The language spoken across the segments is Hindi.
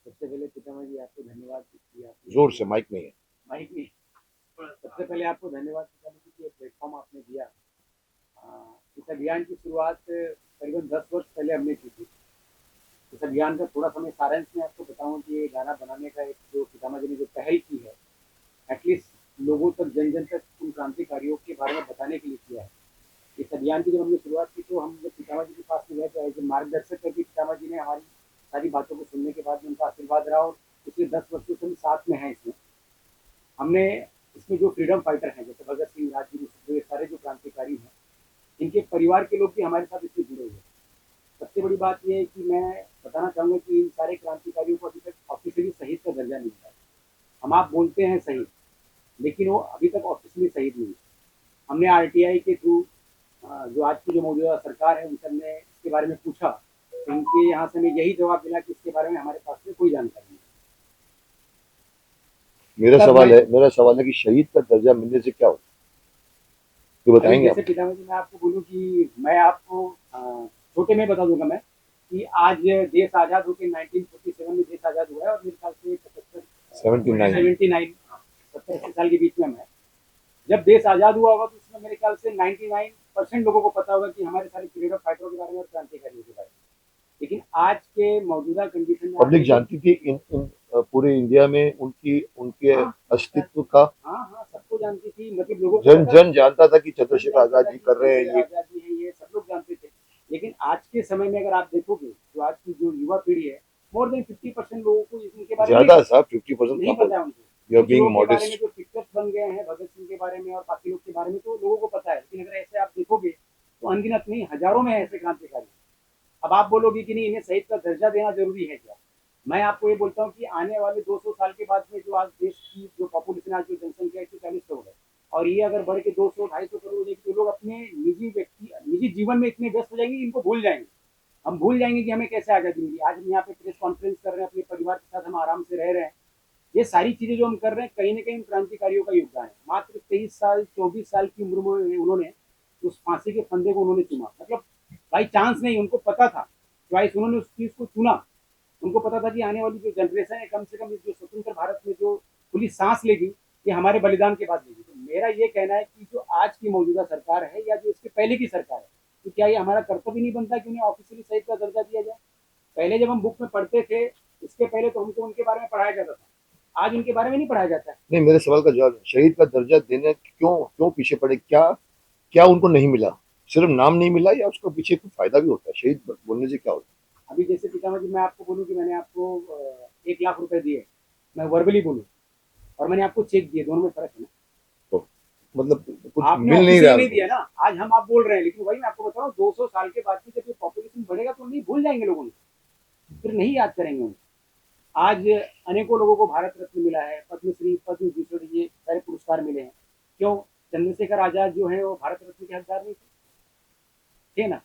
सबसे पहले पितामह जी आपको धन्यवाद कि आपने जोर से, माइक नहीं है। माइक में सबसे पहले आपको धन्यवाद पितामह जी कि ये प्लेटफॉर्म आपने दिया। इस अभियान की शुरुआत करीबन 10 वर्ष पहले हमने की थी। इस अभियान का थोड़ा सा मैं सारांश में आपको बताऊं कि ये गाना बनाने का एक जो पितामह जी ने जो पहल की है, एटलीस्ट लोगों तक जन जन तक उन क्रांतिकारियों के बारे में बताने के लिए किया है। इस अभियान की जब हमने शुरुआत की तो हम जब पितामह जी के पास में गए तो एज ए मार्गदर्शक करके पितामह जी ने हमारी सारी बातों को सुनने के बाद में उनका आशीर्वाद रहा और पिछले 10 वर्षों से हम साथ में हैं इसमें। हमने इसमें जो फ्रीडम फाइटर हैं जैसे भगत सिंह, राजगुरु, सुखदेव, ये सारे जो क्रांतिकारी हैं, इनके परिवार के लोग भी हमारे साथ इसमें जुड़े हुए हैं। सबसे बड़ी बात यह है कि मैं बताना चाहूंगा कि इन सारे क्रांतिकारियों को अभी तक ऑफिशियली शहीद का दर्जा नहीं मिला है। हम आप बोलते हैं शहीद, लेकिन वो अभी तक ऑफिशियली शहीद नहीं है। हमने आरटीआई के थ्रू जो आज की जो मौजूदा सरकार है उनसे हमने इसके बारे में पूछा, तो उनके यहाँ से हमें यही जवाब मिला कि इसके बारे में हमारे पास में कोई जानकारी नहीं। तब मैं मेरा सवाल है कि शहीद का दर्जा मिलने से क्या होता है, ये अभी बताएंगे आप? जैसे पितामह जी मैं आपको बोलूँ कि मैं आपको छोटे में बता दूंगा मैं कि आज देश आज़ाद होकर 1947 में देश आज़ाद हुआ है और मेरे ख्याल से 79। 79 70 80 साल के बीच में मैं जब देश आज़ाद हुआ होगा तो उसमें मेरे ख्याल से 99% लोगों को पता होगा कि हमारे सारे फ्रीडम फाइटरों के बारे में और क्रांतिकारियों के बारे में। लेकिन आज के मौजूदा कंडीशन में आप पब्लिक देखो। जानती थी इन पूरे इंडिया में उनकी उनके हाँ अस्तित्व का? हाँ हाँ, सबको जानती थी, मतलब लोगों को जन पता जन जानता था कि जन चंद्रशेखर जानता आजाद था जी कि कर रहे हैं चंद्रशेखर ये। आजाद जी हैं, ये सब लोग जानते थे। लेकिन आज के समय में अगर आप देखोगे तो आज की जो युवा पीढ़ी है, मोर देन 50% लोगों को इनके बारे में ज्यादा साहब, 50% नहीं कम हो पता है गया। उनको। यू आर कुछ बीइंग लोगों के बारे में मॉडेस्ट। जो पिक्चर्स बन गए हैं भगत सिंह के बारे में और बाकी लोग के बारे में तो लोगों को पता है, लेकिन अगर ऐसे आप देखोगे तो अनगिनत नहीं, हजारों में है ऐसे क्रांतिकारी। अब आप बोलोगे कि नहीं इन्हें शहीद का दर्जा देना जरूरी है क्या? मैं आपको ये बोलता हूँ कि आने वाले 200 साल के बाद में जो आज देश की जो पॉपुलेशन, आज जो जनसंख्या 140 करोड़ है, और ये अगर बढ़ के 200 250 करोड़ हो जाएगी तो लोग अपने निजी जीवन में इतने व्यस्त हो जाएंगे कि इनको भूल जाएंगे। हम भूल जाएंगे कि हमें कैसे आजादी मिली। आज हम यहाँ पे प्रेस कॉन्फ्रेंस कर रहे हैं, अपने परिवार के साथ हम आराम से रह रहे हैं। ये सारी चीजें जो हम कर रहे हैं कहीं ना कहीं क्रांतिकारियों का योगदान है। मात्र 23 साल 24 साल की उम्र में उन्होंने उस फांसी के फंदे को उन्होंने चुना, मतलब बाई चांस नहीं, उनको पता था, च्वाइस उन्होंने उस चीज को चुना। उनको पता था कि आने वाली जो जनरेशन है कम से कम इस जो स्वतंत्र भारत में जो खुली सांस लेगी ये हमारे बलिदान के बाद लेगी। तो मेरा ये कहना है कि जो आज की मौजूदा सरकार है या जो इसके पहले की सरकार है, तो क्या ये हमारा कर्तव्य नहीं बनता कि उन्हें ऑफिशियली शहीद का दर्जा दिया जाए? पहले जब हम बुक में पढ़ते थे, इसके पहले तो हमको उनके बारे में पढ़ाया जाता था, आज उनके बारे में नहीं पढ़ाया जाता है। नहीं, मेरे सवाल का जवाब है, शहीद का दर्जा देने क्यों क्यों पीछे पड़े? क्या क्या उनको नहीं मिला? सिर्फ नाम नहीं मिला या उसका पीछे कोई फायदा भी होता है? शहीद बोलने से क्या होता अभी जैसे पितामह जी मैं आपको बोलूँ कि मैंने आपको 1 लाख रुपए दिए, मैं वर्बली बोलूँ, और मैंने आपको चेक दिए, दोनों में फर्क है ना। है? तो मतलब कुछ आपने मिल नहीं रहा ऑफिशियली नहीं उनको। दिया ना, आज हम आप बोल रहे हैं, लेकिन वही मैं आपको बता रहा हूँ 200 साल के बाद भी जब ये पॉपुलेशन बढ़ेगा तो नहीं भूल जाएंगे लोगों, फिर नहीं याद करेंगे उनको। आज अनेकों लोगों को भारत रत्न मिला है, पद्मश्री, पद्म भूषण, ये सारे पुरस्कार मिले हैं। क्यों? चंद्रशेखर आजाद जो है वो भारत रत्न के हकदार नहीं थे ना।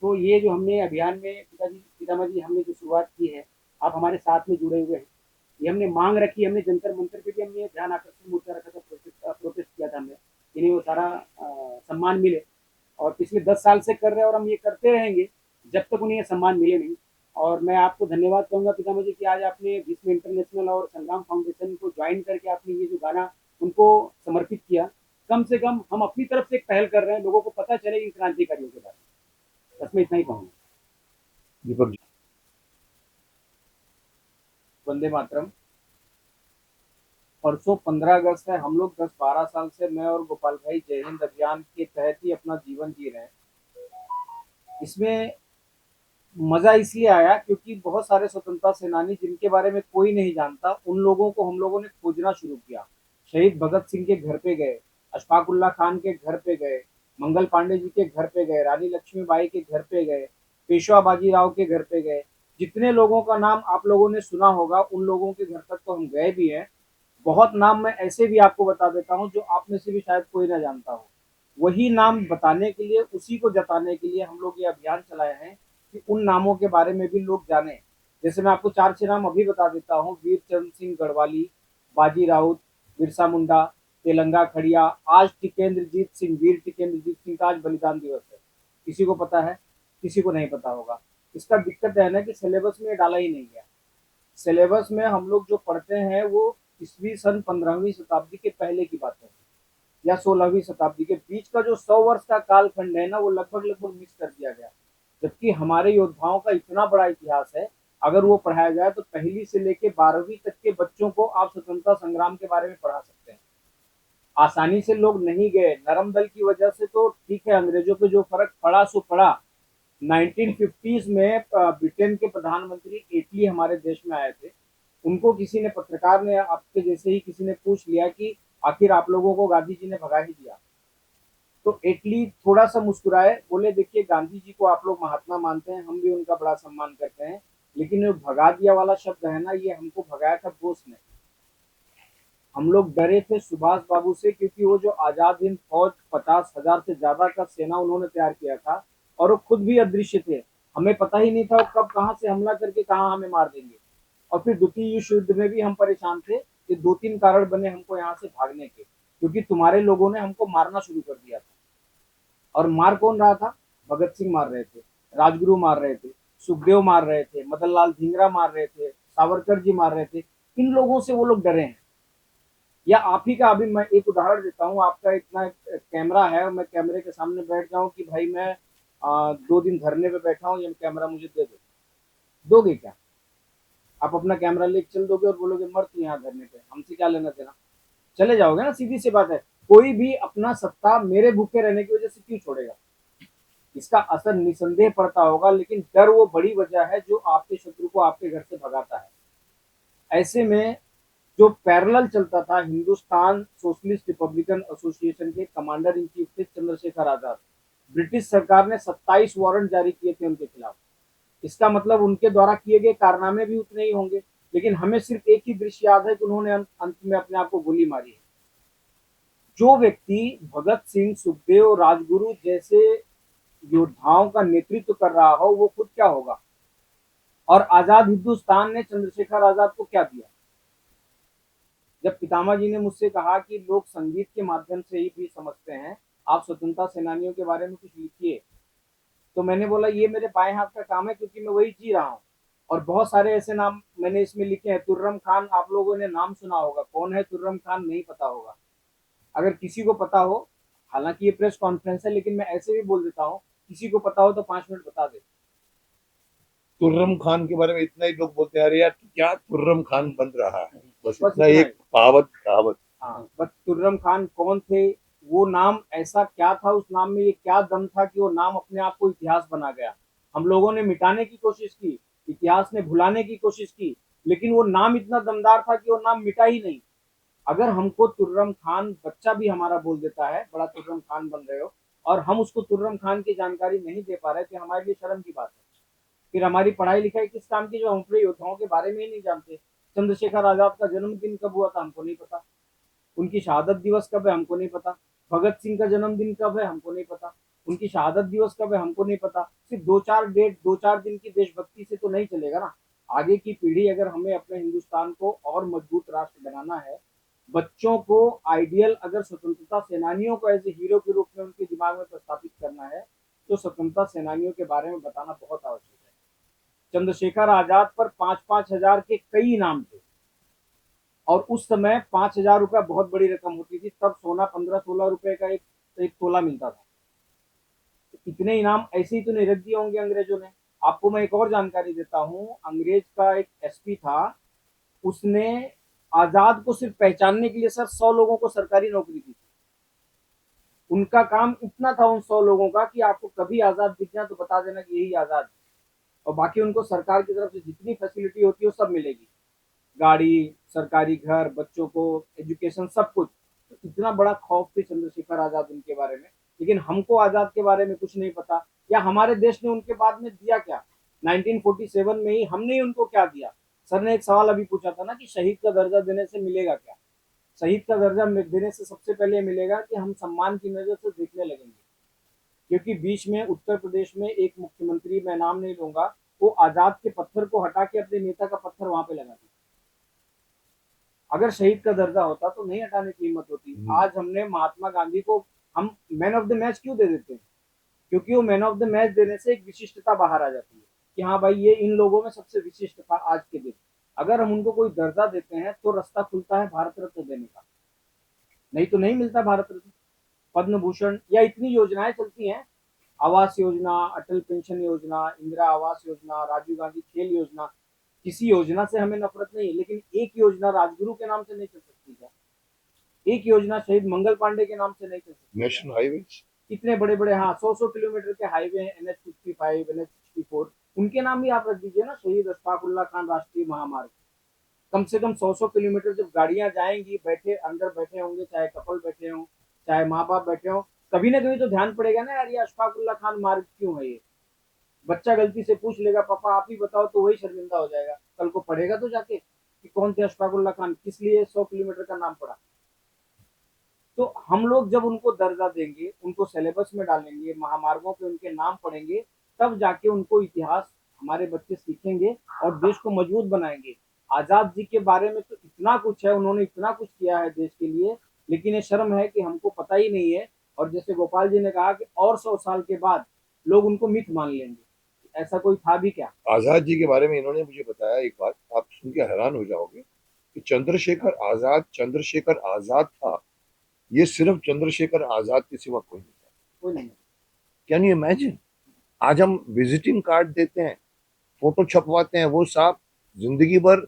तो ये जो हमने अभियान में पितामह जी हमने जो शुरुआत की है, आप हमारे साथ में जुड़े हुए हैं। ये हमने मांग रखी, हमने जंतर मंतर पे भी हमने ध्यान आकर्षण मोर्चा रखा था, प्रोटेस्ट किया था हमने, इन्हें वो सारा सम्मान मिले। और पिछले 10 साल से कर रहे हैं और हम ये करते रहेंगे जब तक उन्हें ये सम्मान मिले नहीं। और मैं आपको धन्यवाद कहूंगा पितामह जी कि आज आपने विश्व इंटरनेशनल और संग्राम फाउंडेशन को ज्वाइन करके आपने ये जो गाना उनको समर्पित किया। कम से कम हम अपनी तरफ से एक पहल कर रहे हैं, लोगों को पता चले इन क्रांतिकारियों के बारे में। बस मैं इतना ही कहूँगा। दीपक जी। वंदे मातरम। परसों 15 अगस्त है, हम लोग 10 12 साल से मैं और गोपाल भाई जय हिंद अभियान के तहत ही अपना जीवन जी रहे हैं। इसमें मजा इसलिए आया क्योंकि बहुत सारे स्वतंत्रता सेनानी जिनके बारे में कोई नहीं जानता, उन लोगों को हम लोगों ने खोजना शुरू किया। शहीद भगत सिंह के घर पे गए, अशफाक उल्ला खान के घर पे गए, मंगल पांडे जी के घर पे गए, रानी लक्ष्मीबाई के घर पे गए, पेशवा बाजीराव के घर पे गए। जितने लोगों का नाम आप लोगों ने सुना होगा उन लोगों के घर तक तो हम गए भी हैं। बहुत नाम मैं ऐसे भी आपको बता देता हूँ जो आप में से भी शायद कोई ना जानता हो। वही नाम बताने के लिए, उसी को जताने के लिए हम लोग ये अभियान चलाए हैं कि उन नामों के बारे में भी लोग जाने। जैसे मैं आपको 4 6 नाम अभी बता देता हूँ: वीर चंद सिंह गढ़वाली, बाजी राउत, बिरसा मुंडा, तेलंगा खड़िया। आज टिकेंद्रजीत सिंह, वीर टिकेंद्रजीत सिंह का आज बलिदान दिवस है। किसी को पता है, किसी को नहीं पता होगा। इसका दिक्कत है ना कि सिलेबस में डाला ही नहीं गया। सिलेबस में हम लोग जो पढ़ते हैं वो ईस्वी सन 15वीं शताब्दी के पहले की बात है या 16वीं शताब्दी के बीच का जो 100 वर्ष का कालखंड है ना, वो लगभग लगभग मिस कर दिया गया। जबकि हमारे योद्धाओं का इतना बड़ा इतिहास है, अगर वो पढ़ाया जाए तो पहली से लेके 12वीं तक के बच्चों को आप स्वतंत्रता संग्राम के बारे में पढ़ा सकते हैं। आसानी से लोग नहीं गए, नरम दल की वजह से तो ठीक है, अंग्रेजों पे जो फर्क पड़ा सो पड़ा। 1950s में ब्रिटेन के प्रधानमंत्री एटली हमारे देश में आए थे। उनको किसी ने, पत्रकार ने, आपके जैसे ही किसी ने पूछ लिया कि आखिर आप लोगों को गांधी जी ने भगा ही दिया, तो एटली थोड़ा सा मुस्कुराए, बोले देखिए गांधी जी को आप लोग महात्मा मानते हैं, हम भी उनका बड़ा सम्मान करते हैं, लेकिन जो भगा दिया वाला शब्द है ना, ये हमको भगाया था बोस ने। हम लोग डरे थे सुभाष बाबू से, क्योंकि वो जो आजाद हिंद फौज 50,000 से ज्यादा का सेना उन्होंने तैयार किया था, और वो खुद भी अदृश्य थे। हमें पता ही नहीं था वो कब कहाँ से हमला करके कहाँ हमें मार देंगे। और फिर द्वितीय विश्व युद्ध में भी हम परेशान थे। ये 2-3 कारण बने हमको यहाँ से भागने के, क्योंकि तुम्हारे लोगों ने हमको मारना शुरू कर दिया था। और मार कौन रहा था? भगत सिंह मार रहे थे, राजगुरु मार रहे थे, सुखदेव मार रहे थे, मदन लाल धिंगरा मार रहे थे, सावरकर जी मार रहे थे। इन लोगों से वो लोग डरे हैं। या आप ही का, अभी मैं एक उदाहरण देता हूँ, आपका इतना कैमरा है और मैं कैमरे के सामने बैठ जाऊं कि भाई मैं 2 दिन धरने पे बैठा हूँ, ये कैमरा मुझे दे दो, दोगे क्या? आप अपना कैमरा लेके चल दोगे और बोलोगे मर तू यहाँ धरने पे, हमसे क्या लेना देना? चले जाओगे ना, सीधी सी बात है। कोई भी अपना सत्ता मेरे भूखे रहने की वजह से क्यों छोड़ेगा? इसका असर निसंदेह पड़ता होगा, लेकिन डर वो बड़ी वजह है जो आपके शत्रु को आपके घर से भगाता है। ऐसे में जो पैरेलल चलता था, हिंदुस्तान सोशलिस्ट रिपब्लिकन एसोसिएशन के कमांडर इन चीफ थे चंद्रशेखर आजाद। ब्रिटिश सरकार ने 27 वारंट जारी किए थे उनके खिलाफ। इसका मतलब उनके द्वारा किए गए कारनामे भी उतने ही होंगे, लेकिन हमें सिर्फ एक ही दृश्य याद है कि उन्होंने अंत में अपने आप को गोली मारी है। जो व्यक्ति भगत सिंह, सुखदेव, राजगुरु जैसे योद्धाओं का नेतृत्व कर रहा हो, वो खुद क्या होगा? और आजाद हिंदुस्तान ने चंद्रशेखर आजाद को क्या दिया? जब पितामह जी ने मुझसे कहा कि लोग संगीत के माध्यम से ही भी समझते हैं, आप स्वतंत्रता सेनानियों के बारे में कुछ लिखिए, तो मैंने बोला ये मेरे बाएं हाथ का काम है, क्योंकि मैं वही जी रहा हूँ। और बहुत सारे ऐसे नाम मैंने इसमें लिखे हैं। तुर्रम खान, आप लोगों ने नाम सुना होगा, कौन है तुर्रम खान नहीं पता होगा। अगर किसी को पता हो, हालांकि ये प्रेस कॉन्फ्रेंस है, लेकिन मैं ऐसे भी बोल देता हूँ, किसी को पता हो तो 5 मिनट बता दे। तुर्रम खान के बारे में इतना ही लोग बोलते हैं, अरे यार क्या तुर्रम खान बन रहा है, बस बस इतना इतना एक ही। कहावत कहावत। हाँ, बस तुर्रम खान कौन थे, वो नाम ऐसा क्या था, उस नाम में ये क्या दम था कि वो नाम अपने आप को इतिहास बना गया। हम लोगों ने मिटाने की कोशिश की, इतिहास ने भुलाने की कोशिश की, लेकिन वो नाम इतना दमदार था कि वो नाम मिटा ही नहीं। अगर हमको तुर्रम खान, बच्चा भी हमारा बोल देता है बड़ा तुर्रम खान बन रहे हो, और हम उसको तुर्रम खान की जानकारी नहीं दे पा रहे, तो हमारे लिए शर्म की बात है। फिर हमारी पढ़ाई लिखाई किस काम की, जो हम अपने योद्धाओं के बारे में ही नहीं जानते। चंद्रशेखर आजाद का जन्मदिन कब हुआ था हमको नहीं पता, उनकी शहादत दिवस कब है हमको नहीं पता, भगत सिंह का जन्मदिन कब है हमको नहीं पता, उनकी शहादत दिवस कब है हमको नहीं पता। सिर्फ 2-4 दिन की देशभक्ति से तो नहीं चलेगा ना। आगे की पीढ़ी, अगर हमें अपने हिंदुस्तान को और मजबूत राष्ट्र बनाना है, बच्चों को आइडियल, अगर स्वतंत्रता सेनानियों को एज ए हीरो के रूप में उनके दिमाग में प्रस्थापित करना है, तो स्वतंत्रता सेनानियों के बारे में बताना बहुत आवश्यक है। चंद्रशेखर आजाद पर 5-5 हजार के कई इनाम थे, और उस समय 5,000 रुपया बहुत बड़ी रकम होती थी। तब सोना 15-16 रुपए का एक तोला मिलता था। तो इतने इनाम ऐसे ही तो नहीं रख दिए होंगे अंग्रेजों ने। आपको मैं एक और जानकारी देता हूँ, अंग्रेज का एक एसपी था, उसने आजाद को सिर्फ पहचानने के लिए सर 100 लोगों को सरकारी नौकरी दी थी। उनका काम इतना था उन 100 लोगों का कि आपको कभी आजाद दिख जाए तो बता देना कि यही आजाद है। और बाकी उनको सरकार की तरफ से जितनी फैसिलिटी होती है वो सब मिलेगी, गाड़ी, सरकारी घर, बच्चों को एजुकेशन, सब कुछ। तो इतना बड़ा खौफ थी चंद्रशेखर आजाद उनके बारे में, लेकिन हमको आजाद के बारे में कुछ नहीं पता। या हमारे देश ने उनके बाद में दिया क्या? 1947 में ही हमने ही उनको क्या दिया? सर ने एक सवाल अभी पूछा था ना कि शहीद का दर्जा देने से मिलेगा क्या? शहीद का दर्जा देने से सबसे पहले मिलेगा कि हम सम्मान की नजर से देखने लगेंगे। क्योंकि बीच में उत्तर प्रदेश में एक मुख्यमंत्री, मैं नाम नहीं लूंगा, वो आजाद के पत्थर को हटा के अपने नेता का पत्थर वहां पे लगा दिया। अगर शहीद का दर्जा होता तो नहीं हटाने की हिम्मत होती। आज हमने महात्मा गांधी को हम मैन ऑफ द मैच क्यों दे देते हैं? क्योंकि वो मैन ऑफ द मैच देने से एक विशिष्टता बाहर आ जाती है कि हाँ भाई, ये इन लोगों में सबसे विशिष्ट था आज के दिन। अगर हम उनको कोई दर्जा देते हैं तो रास्ता खुलता है भारत रत्न देने का, नहीं तो नहीं मिलता भारत रत्न, पद्म भूषण या इतनी योजनाएं चलती हैं, आवास योजना, अटल पेंशन योजना, इंदिरा आवास योजना, राजीव गांधी खेल योजना। किसी योजना से हमें नफरत नहीं है, लेकिन एक योजना राजगुरु के नाम से नहीं चल सकती क्या? एक योजना शहीद मंगल पांडे के नाम से नहीं चल सकती क्या? National highways. इतने बड़े बड़े, हाँ, 100 किलोमीटर के हाईवे हैं, NH 55, NH 64, उनके नाम भी आप रख दीजिए ना, शहीद अशफाक उल्लाह खान राष्ट्रीय महामार्ग। कम से कम 100 किलोमीटर जब गाड़ियां जाएंगी, बैठे अंदर बैठे होंगे, चाहे कपल बैठे हों, चाहे माँ बाप बैठे हों, कभी ना कभी तो ध्यान पड़ेगा ना, यार ये अशफाक उल्लाह खान मार्ग क्यों है ये। बच्चा गलती से पूछ लेगा, पापा आप ही बताओ, तो वही शर्मिंदा हो जाएगा, कल को पढ़ेगा तो जाके कि कौन थे अशफाक उल्लाह खान, किस लिए 100 किलोमीटर का नाम पड़ा। तो हम लोग जब उनको दर्जा देंगे, उनको सिलेबस में डालेंगे, महामार्गों पे उनके नाम पढ़ेंगे, तब जाके उनको इतिहास हमारे बच्चे सीखेंगे और देश को मजबूत बनाएंगे। आजाद जी के बारे में तो इतना कुछ है, उन्होंने इतना कुछ किया है देश के लिए, लेकिन ये शर्म है कि हमको पता ही नहीं है। और जैसे गोपाल जी ने कहा कि और 100 साल के बाद लोग उनको मिथ मान लेंगे, ऐसा कोई था भी क्या? आजाद जी के बारे में इन्होंने मुझे बताया एक बात, आप सुन के हैरान हो जाओगे कि चंद्रशेखर आजाद था, ये सिर्फ चंद्रशेखर आजाद के सिवा कोई नहीं था। कोई नहीं। Can you imagine? आज हम विजिटिंग कार्ड देते हैं, फोटो छपवाते हैं, वो साहब जिंदगी भर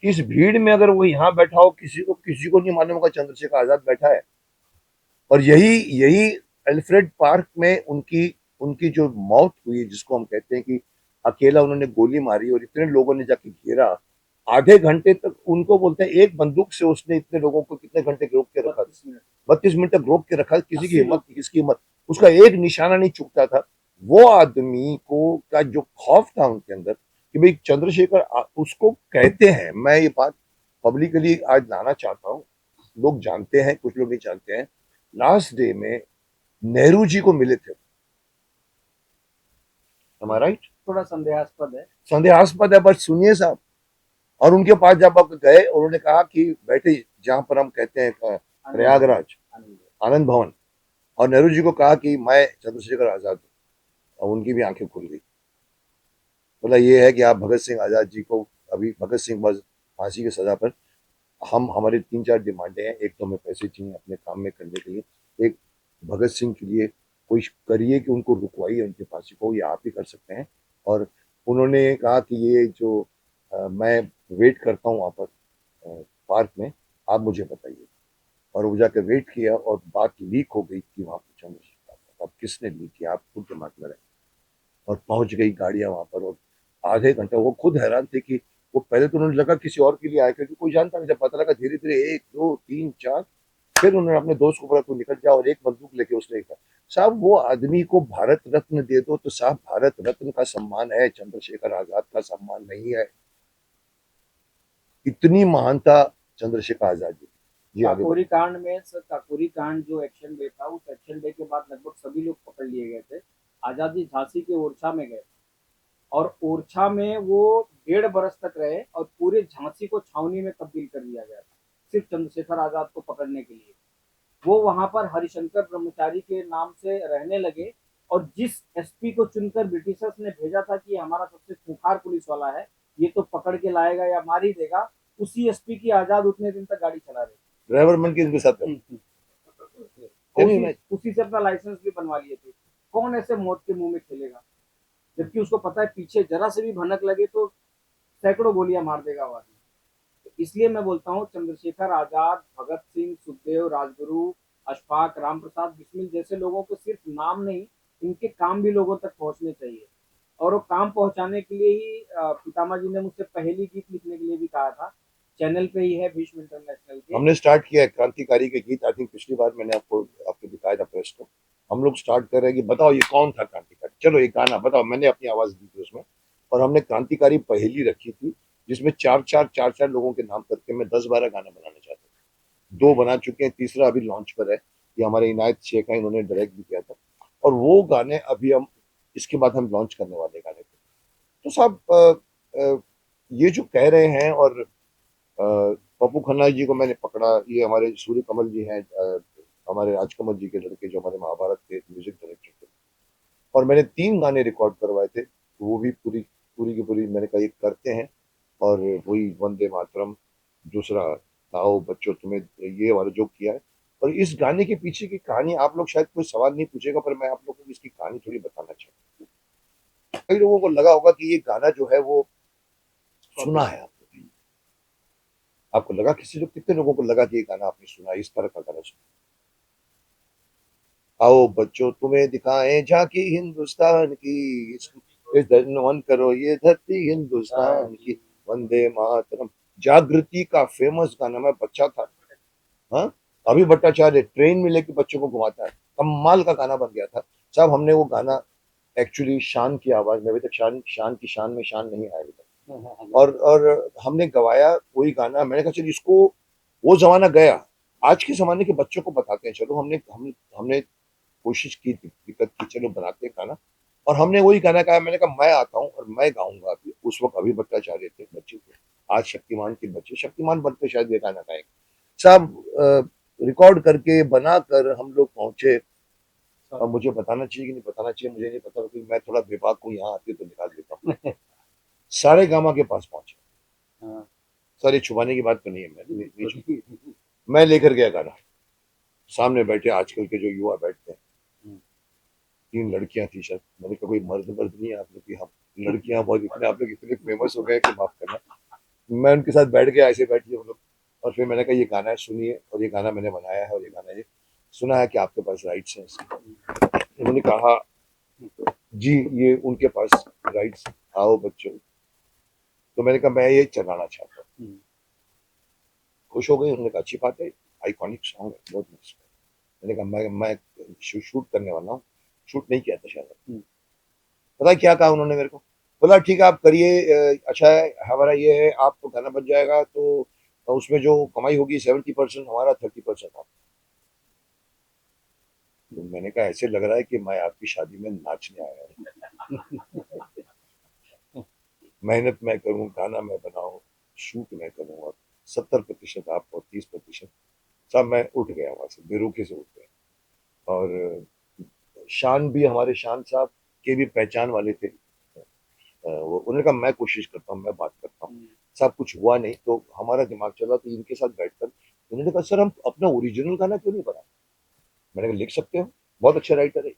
इस भीड़ में अगर वो यहाँ बैठा हो, किसी को नहीं मालूम होगा चंद्रशेखर आजाद बैठा है। और यही यही अल्फ्रेड पार्क में उनकी उनकी जो मौत हुई, जिसको हम कहते हैं कि अकेला उन्होंने गोली मारी और इतने लोगों ने जाके घेरा, आधे घंटे तक उनको बोलते हैं एक बंदूक से उसने इतने लोगों को कितने घंटे रोक के रखा, 32 मिनट। 32 मिनट तक रोक के रखा, किसी की 80 हिम्मत, लोग। किसकी हिम्मत, उसका एक निशाना नहीं चुकता था। वो आदमी को का जो खौफ था उनके अंदर कि भाई चंद्रशेखर उसको कहते हैं, मैं ये बात पब्लिकली आज लाना चाहता हूँ, लोग जानते हैं, कुछ लोग नहीं जानते हैं, लास्ट डे में नेहरू जी को मिले थे, हमारा राइट, थोड़ा संदेहास्पद है। संदेहास्पद है, बट सुनिए साहब, और उनके पास जब आप गए, उन्होंने कहा कि बैठे जहां पर हम कहते हैं प्रयागराज, आनंद। आनंद भवन, और नेहरू जी को कहा कि मैं चंद्रशेखर आजाद हूँ, और उनकी भी आंखें खुल गई। बोला ये है कि आप भगत सिंह आजाद जी को, अभी भगत सिंह बस फांसी की सजा पर, हम हमारे 3-4 डिमांडें हैं, एक तो हमें पैसे चाहिए अपने काम में करने के लिए, एक भगत सिंह के लिए कोई करिए कि उनको रुकवाइए, उनके फांसी को, ये आप ही कर सकते हैं। और उन्होंने कहा कि ये जो मैं वेट करता हूँ वहाँ पर पार्क में, आप मुझे बताइए। और वो जाकर वेट किया और बात लीक हो गई कि वहाँ पर चंद्रशेखर, अब किसने लीक किया, आप खुद दिमाग में रहे। और पहुंच गई गाड़ियां वहां पर, और आधे घंटे वो खुद हैरान थे कि वो पहले तो उन्होंने लगा किसी और के लिए आया, क्योंकि कोई जानता नहीं, जब पता लगा धीरे धीरे 1 2 3 4, फिर उन्होंने अपने दोस्त को बोला तू निकल जा, और एक बंदूक लेके उसने कहा साहब वो आदमी को भारत रत्न दे दो तो साहब भारत रत्न का सम्मान है, चंद्रशेखर आजाद का सम्मान नहीं है। इतनी महानता चंद्रशेखर आजाद जी। जी आगे काकोरी बढ़िए। कांड में सर, काकोरी कांड जो एक्शन डे था, उस एक्शन डे के बाद लगभग सभी लोग पकड़ लिए गए थे। आजादी झांसी के ओरछा में गए, और ओरछा में वो 1.5 बरस तक रहे, और पूरे झांसी को छावनी में तब्दील कर दिया गया था, सिर्फ चंद्रशेखर आजाद को पकड़ने के लिए। वो वहां पर हरिशंकर ब्रह्मचारी के नाम से रहने लगे, और जिस SP को चुनकर ब्रिटिशर्स ने भेजा था कि ये हमारा सबसे खूंखार पुलिस वाला है, ये तो पकड़ के लाएगा या मार ही देगा, उसी SP की आजाद उतने दिन तक गाड़ी चला रहे। ड्राइवर मन के इनके साथ कर। Can you उसी imagine? उसी से अपना लाइसेंस भी बनवा लिए थे। कौन ऐसे मौत के मुंह में खेलेगा, जबकि उसको पता है पीछे जरा से भी भनक लगे तो सैकड़ों गोलियां मार देगा वो आदमी। तो इसलिए मैं बोलता हूँ, चंद्रशेखर आजाद, भगत सिंह, सुखदेव, राजगुरु, अशफाक, राम प्रसाद बिस्मिल जैसे लोगों को सिर्फ नाम नहीं, इनके काम भी लोगों तक पहुंचने चाहिए। और वो काम पहुंचाने के लिए ही पितामा जी ने मुझसे पहली गीत लिखने के लिए भी कहा था, चैनल पे ही है भीष्म इंटरनेशनल के। हमने स्टार्ट किया है क्रांतिकारी के गीत, आई थिंक पिछली बार मैंने आपको दिखाया था प्रेस को। हम लोग स्टार्ट कर रहे हैं कि बताओ ये कौन था क्रांतिकारी, चलो एक गाना बताओ, मैंने अपनी आवाज दी थी उसमें, और हमने क्रांतिकारी पहेली रखी थी, जिसमें चार चार लोगों के नाम करके मैं 10-12 गाना बनाना चाहता था। 2 बना चुके हैं, तीसरा अभी लॉन्च पर है, ये हमारे इनायत शेख है, इन्होंने डायरेक्ट भी किया था, और वो गाने अभी हम इसके बाद हम लॉन्च करने वाले गाने थे। तो साहब ये जो कह रहे हैं, और पप्पू खन्ना जी को मैंने पकड़ा, ये हमारे सूर्य कमल जी हैं, हमारे राजकमल जी के लड़के, जो हमारे महाभारत के म्यूजिक डायरेक्टर थे, और मैंने 3 गाने रिकॉर्ड करवाए थे, तो वो भी पूरी पूरी की पूरी मैंने कहा ये करते हैं, और वही वंदे मातरम, दूसरा आओ बच्चों तुम्हें, ये वाला जो किया है। और इस गाने के पीछे की कहानी आप लोग शायद कोई सवाल नहीं पूछेगा, पर मैं आप लोगों को इसकी कहानी थोड़ी बताना चाहता हूँ। कई लोगों को लगा होगा कि ये गाना जो है वो सुना है आपने, आपको लगा, कितने लोगों को लगा कि ये गाना आपने सुना, इस तरह का गाना सुना। आओ बच्चों तुम्हें दिखाएं झांकी हिंदुस्तान की, इस नमन करो ये धरती हिंदुस्तान की, वंदे मातरम। जागृति का फेमस गाना, मैं बच्चा था, हाँ, अभी भट्टाचार्य ट्रेन में लेके बच्चों को घुमाता है, कमाल का गाना बन गया था साहब। हमने वो गाना एक्चुअली शान की आवाज में, अभी तक शान शान की शान में शान नहीं आया अभी तक, और हमने गवाया वही गाना। मैंने कहा चल इसको, वो जमाना गया, आज के जमाने के बच्चों को बताते हैं। चलो हमने कोशिश की थी, दिक्कत की, चलो बनाते हैं गाना, और हमने वही गाना गाया। मैंने कहा मैं आता हूँ और मैं गाऊंगा। अभी उस वक्त अभी भट्टाचार्य थे, बच्चे थे, आज शक्तिमान के बच्चे, शक्तिमान बनते शायद ये गाना गाएंगे साहब। रिकॉर्ड करके बनाकर हम लोग पहुंचे। अब मुझे बताना चाहिए कि नहीं बताना चाहिए मुझे नहीं पता, क्योंकि मैं थोड़ा बेबाक हूँ, यहाँ आते तो निकाल देता हूँ। सारे गामा के पास पहुंचे। हाँ। सारे छुपाने की बात तो नहीं है, मैं लेकर गया गाना। सामने बैठे आजकल के जो युवा बैठते हैं, तीन लड़कियां थी शायद, मैंने कहा कोई मर्द मर्द नहीं है आप लोग की, हम लड़कियां बहुत, इतने आप लोग इतने फेमस हो गए कि माफ करना। मैं उनके साथ बैठ गया, ऐसे बैठिए हम लोग, और फिर मैंने कहा ये गाना है सुनिए, और ये गाना मैंने बनाया है, और ये गाना ये सुना है कि आपके पास राइट्स हैं इसके। उन्होंने कहा जी ये उनके पास राइट्स, आओ बच्चों। तो मैंने कहा मैं ये चलाना चाहता हूँ। खुश हो गए, उन्होंने कहा अच्छी बात है, आइकॉनिक सॉन्ग है, बहुत मस्त है। मैंने कहा मैं शूट करने वाला हूँ, शूट नहीं किया था शायद। पता है क्या कहा उन्होंने मेरे को, बोला ठीक है आप करिए, अच्छा है, हमारा ये है, आपको गाना बन जाएगा तो उसमें जो कमाई होगी 70% हमारा, 30% आप। तो मैंने कहा ऐसे लग रहा है कि मैं आपकी शादी में नाचने आया हूँ। मेहनत मैं करूँ, गाना मैं बनाऊँ, शूट मैं करूँ, और 70% आप और 30%। साहब मैं उठ गया वहां से, बेरुखे से उठ गया। और शान भी, हमारे शान साहब के भी पहचान वाले थे, वो उन्होंने कहा मैं कोशिश करता हूँ, मैं बात करता हूँ। सब कुछ हुआ नहीं, तो हमारा दिमाग चला, तो इनके साथ बैठकर उन्होंने कहा सर हम अपना ओरिजिनल गाना क्यों नहीं बना। मैंने कहा लिख सकते हो, बहुत अच्छे राइटर है,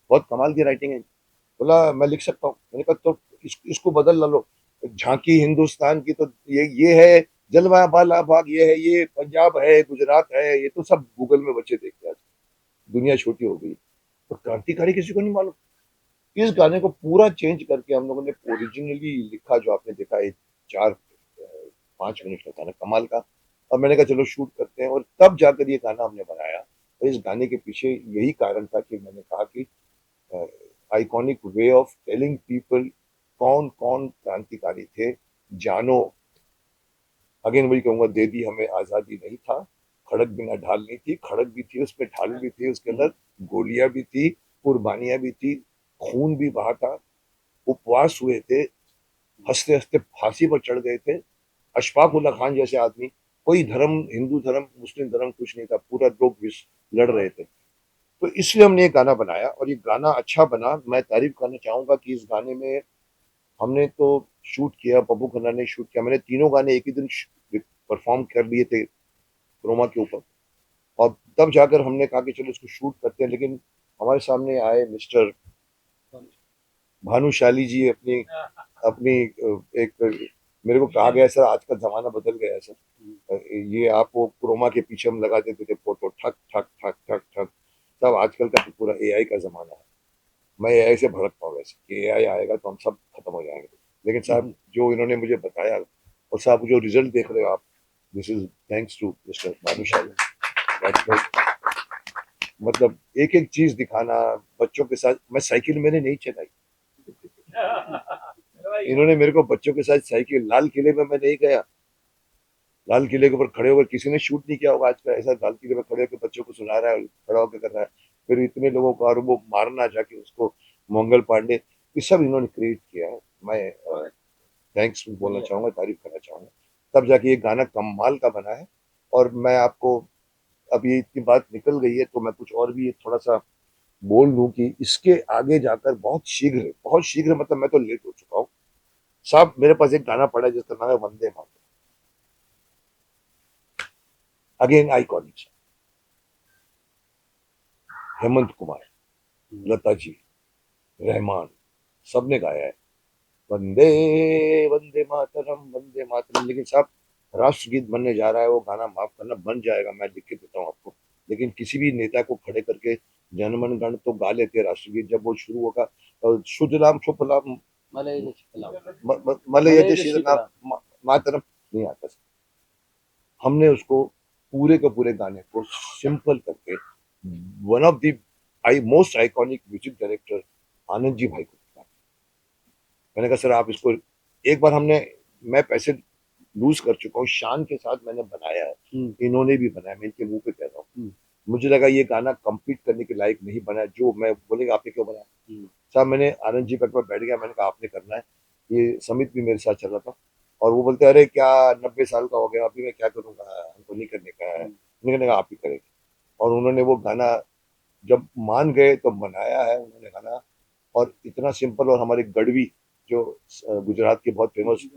बहुत कमाल की राइटिंग है। बोला मैं लिख सकता हूँ। मैंने कहा तो इसको बदल ला लो, झांकी हिंदुस्तान की, तो ये है जलवा वाला बाग, ये है, ये पंजाब है, गुजरात है, ये तो सब गूगल में बच्चे देखते हैं आज, दुनिया छोटी हो गई। तो क्रांतिकारी किसी को नहीं मालूम। इस गाने को पूरा चेंज करके हम लोगों ने ओरिजिनली लिखा, जो आपने देखा है, 4-5 मिनट का गाना, कमाल का। और मैंने कहा चलो शूट करते हैं, और तब जाकर ये गाना हमने बनाया। और इस गाने के पीछे यही कारण था कि मैंने कहा कि iconic way of telling people कौन कौन क्रांतिकारी थे, जानो। अगेन वही कहूंगा, दे दी हमें आजादी नहीं था, खड़क बिना ढाल नहीं थी, खड़क भी थी उसमें, ढाल भी थी उसके अंदर, गोलियां भी थी, कुर्बानियां भी थी, खून भी बहा था, उपवास हुए थे, हंसते हंसते फांसी पर चढ़ गए थे। अशफाक उल्ला खान जैसे आदमी, कोई धर्म, हिंदू धर्म मुस्लिम धर्म कुछ नहीं था, पूरा लोग लड़ रहे थे। तो इसलिए हमने ये गाना बनाया, और ये गाना अच्छा बना। मैं तारीफ करना चाहूंगा कि इस गाने में हमने तो शूट किया, पप्पू खन्ना ने शूट किया, मैंने तीनों गाने एक ही दिन परफॉर्म कर लिए थे क्रोमा के ऊपर। और तब जाकर हमने कहा कि चलो इसको शूट करते हैं। लेकिन हमारे सामने आए मिस्टर भानुशाली जी, अपनी अपनी एक, मेरे को कहा गया सर आज का जमाना बदल गया है सर, ये आपको क्रोमा के पीछे हम लगा देते थे फोटो, ठक ठक ठक ठक ठक। सब आजकल का तो पूरा एआई का जमाना है। मैं एआई से भड़कता हूँ वैसे कि एआई आएगा तो हम सब खत्म हो जाएंगे। लेकिन साहब जो इन्होंने मुझे बताया, और साहब जो रिजल्ट देख रहे हो आप, this is thanks to mister Bhanushali. मतलब एक एक चीज दिखाना बच्चों के साथ। मैं साइकिल मैंने नहीं चलाई, इन्होंने मेरे को बच्चों के साथ साइकिल, लाल किले में मैं नहीं गया, लाल किले के ऊपर खड़े होकर, किसी ने शूट नहीं किया होगा आज का ऐसा, लाल किले पर खड़े होकर बच्चों को सुना रहा है, खड़ा होकर कर रहा है, फिर इतने लोगों को, और वो मारना जाके उसको, मंगल पांडे, ये सब इन्होंने क्रिएट किया है। मैं थैंक्स बोलना चाहूंगा, तारीफ करना चाहूंगा। तब जाके ये गाना कमाल का बना है। और मैं आपको, अब ये इतनी बात निकल गई है तो मैं कुछ और भी थोड़ा सा बोल दूं कि इसके आगे जाकर बहुत शीघ्र, बहुत शीघ्र, मतलब मैं तो लेट हो चुका हूँ, साहब मेरे पास एक गाना पड़ा है जिसका नाम है वंदे मातरम, अगेन आइकॉनिक। हेमंत कुमार, लता जी, रहमान, सबने गाया है वंदे वंदे मातरम वंदे मातरम। लेकिन साहब राष्ट्रगीत बनने जा रहा है, वो गाना माफ करना बन जाएगा, मैं लिख के देता हूँ आपको। लेकिन किसी भी नेता को खड़े करके जनगण गण तो गा लेते हैं राष्ट्रगीत, जब वो शुरू होगा शुद्धलाम शुभलाम मलय शीतलाम, मलय मलय शीतलाम शीतलाम। मातरम नहीं आता। हमने उसको पूरे के पूरे गाने को सिंपल करके one of the I most iconic music director Anand ji भाई को दिया। मैंने कहा सर आप इसको एक बार हमने, मैं पैसे लूज कर चुका हूँ, शान के साथ मैंने बनाया है, इन्होंने भी बनाया, मैं इनके मुंह पे कह रहा हूँ। मुझे लगा ये गाना कंपीट करने के लायक नहीं बना, जो मैं बोलेगा आपने क्यों बनाया साहब। मैंने आनंद जी पर बैठ गया, मैंने कहा आपने करना है। ये समित भी मेरे साथ चल रहा था, और वो बोलते अरे क्या 90 साल का हो गया अभी मैं क्या करूंगा, हमको नहीं करने का है। मैंने कहा आप ही करेंगे, और उन्होंने वो गाना जब मान गए तो बनाया है उन्होंने गाना। और इतना सिंपल, और हमारे गढ़वी जो गुजरात के बहुत फेमस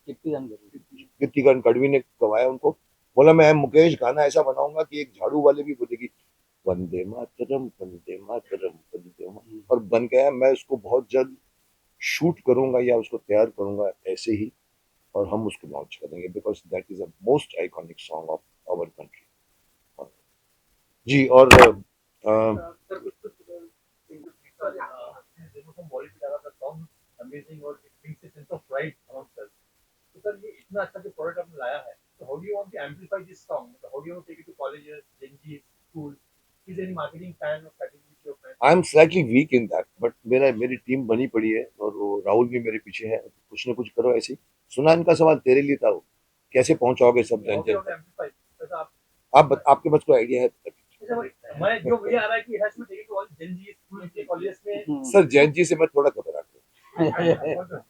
कीर्तिगन गढ़वी ने गवाया उनको, बोला मैं मुकेश गाना ऐसा बनाऊंगा कि एक झाड़ू वाले भी बोलेगी वंदे मातरम वंदे मातरम वंदे मातरम। और बन गया। मैं उसको बहुत जल्द शूट करूंगा या उसको तैयार करूंगा ऐसे ही, और हम उसको लॉन्च करेंगे, because that is a most iconic song of our country जी। और सर कुछ कुछ देखो हम बॉडी पे लगा था सॉन्ग अमेजिंग और it brings a sense of pride among us. तो सर ये इतना अच्छा जो प्रोडक्ट आपने लाया है, तो how do you want to amplify this song, मतलब how do you want to take it to colleges, GenZ school, is any marketing plan और strategy your I plan? Am slightly weak in that, but मेरी टीम बनी पड़ी है, और वो राहुल भी मेरे पीछे है, कुछ ना कुछ करो ऐसे ही। सुना इनका सवाल तेरे लिए था, वो कैसे पहुंचाओगे सब जन हाउ डू जन यू वांट टू तक। एम्पलीफाई, वैसे आप आपके पास कोई आइडिया है तो अच्छा मैं जो मुझे आ रहा है कि has to take it to all Gen Z school के कॉलेजेस में। सर जैन जी से मैं थोड़ा घबराता तो हूँ।